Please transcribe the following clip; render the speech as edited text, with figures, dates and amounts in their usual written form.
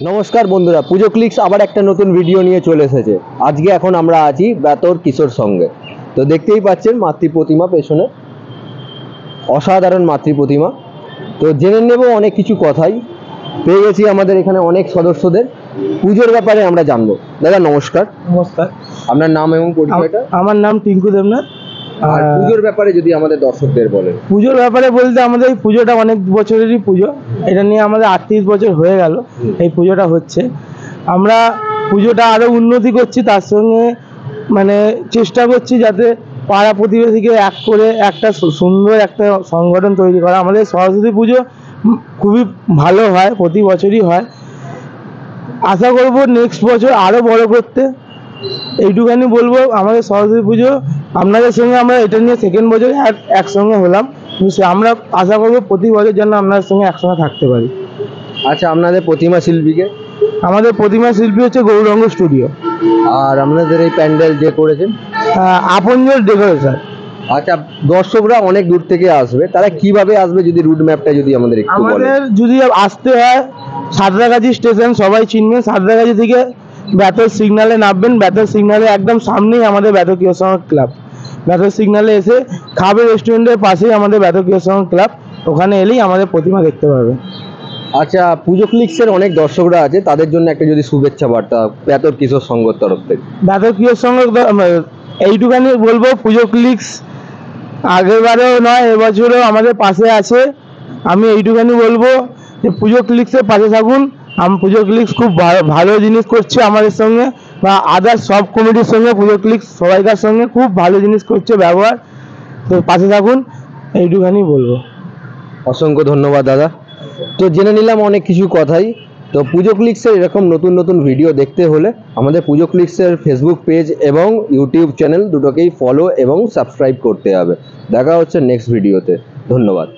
নমস্কার বন্ধুরা, পুজো ক্লিক্স আবার একটা নতুন ভিডিও নিয়ে চলে এসেছে। আজকে এখন আমরা আছি বেতর কিশোর সঙ্গে। তো দেখতেই পাচ্ছেন মাতৃ প্রতিমা পেছনে, অসাধারণ মাতৃ প্রতিমা। তো জেনে নেব অনেক কিছু কথাই, পেয়ে গেছি আমাদের এখানে অনেক সদস্যদের, পুজোর ব্যাপারে আমরা জানবো। দাদা নমস্কার। নমস্কার, আপনার নাম এবং পরিচয়টা? আমার নাম টিঙ্কু দেবনাথ। আর পুজোর ব্যাপারে যদি আমাদের দর্শকদের বলেন। পুজোর ব্যাপারে বলতে আমাদের এই পুজোটা অনেক বছরেরই পুজো, এটা নিয়ে আমাদের 38 বছর হয়ে গেল এই পুজোটা হচ্ছে। আমরা পুজোটা আরও উন্নতি করছি, তার সঙ্গে মানে চেষ্টা করছি যাতে পাড়া প্রতিবেশীকে এক করে একটা সুন্দর একটা সংগঠন তৈরি করা। আমাদের সরস্বতী পুজো খুবই ভালো হয়, প্রতি বছরই হয়। আশা করব নেক্সট বছর আরও বড় করতে। এইটুখানি বলবো, আমাদের সরস্বতী পুজো আপনাদের সঙ্গে আমরা এটা নিয়ে সেকেন্ড বছর একসঙ্গে হলাম, আমরা আশা করবো প্রতি বছর যেন আপনাদের সঙ্গে একসঙ্গে থাকতে পারি। আচ্ছা, আপনাদের প্রতিমা শিল্পীকে? আমাদের প্রতিমা শিল্পী হচ্ছে গৌরাঙ্গ স্টুডিও। আর আপনাদের এই প্যান্ডেল যে করেছেন? আপনজন ডেকোরেশন। আচ্ছা, দর্শকরা অনেক দূর থেকে আসবে, তারা কিভাবে আসবে যদি রুট ম্যাপটা যদি আমাদের একটু বলেন। আমাদের যদি আসতে হয়, সাঁতরাগাছি স্টেশন সবাই চিনবেন। সাঁতরাগাছি থেকে বেতর সিগনালে নামবেন, বেতর সিগনালে একদম সামনেই আমাদের বেতর কিশোর ক্লাব। বেতর সিগনালে এসে খাবে রেস্টুরেন্টের পাশেই আমাদের বেতর কিশোর ক্লাব, ওখানে এলেই আমাদের প্রতিমা দেখতে পাবে। আচ্ছা, পুজো ক্লিক্সের অনেক দর্শকরা আছে, তাদের জন্য একটা যদি শুভেচ্ছা বার্তা বেতর কিশোর সংঘর তরফ থেকে। বেতর কিশোর সংঘ এইটুখানি বলবো, পুজো ক্লিক্স আগেরবারেও নয় এবছরও আমাদের পাশে আছে। আমি এইটুখানি বলবো যে পুজো ক্লিক্সের পাশে থাকুন। পুজো ক্লিক্স খুব ভালো জিনিস করছে আমাদের সঙ্গে, বা আদার্স সব কমিটির সঙ্গে পুজো ক্লিক্স সবাইকার সঙ্গে খুব ভালো জিনিস করছে ব্যবহার। তো পাশে থাকুন, এইটুখানি বলবো। অসংখ্য ধন্যবাদ দাদা। তো জেনে নিলাম অনেক কিছু কথাই। তো পুজো ক্লিক্সের এরকম নতুন নতুন ভিডিও দেখতে হলে আমাদের পুজো ক্লিক্সের ফেসবুক পেজ এবং ইউটিউব চ্যানেল দুটোকেই ফলো এবং সাবস্ক্রাইব করতে হবে। দেখা হচ্ছে নেক্সট ভিডিওতে। ধন্যবাদ।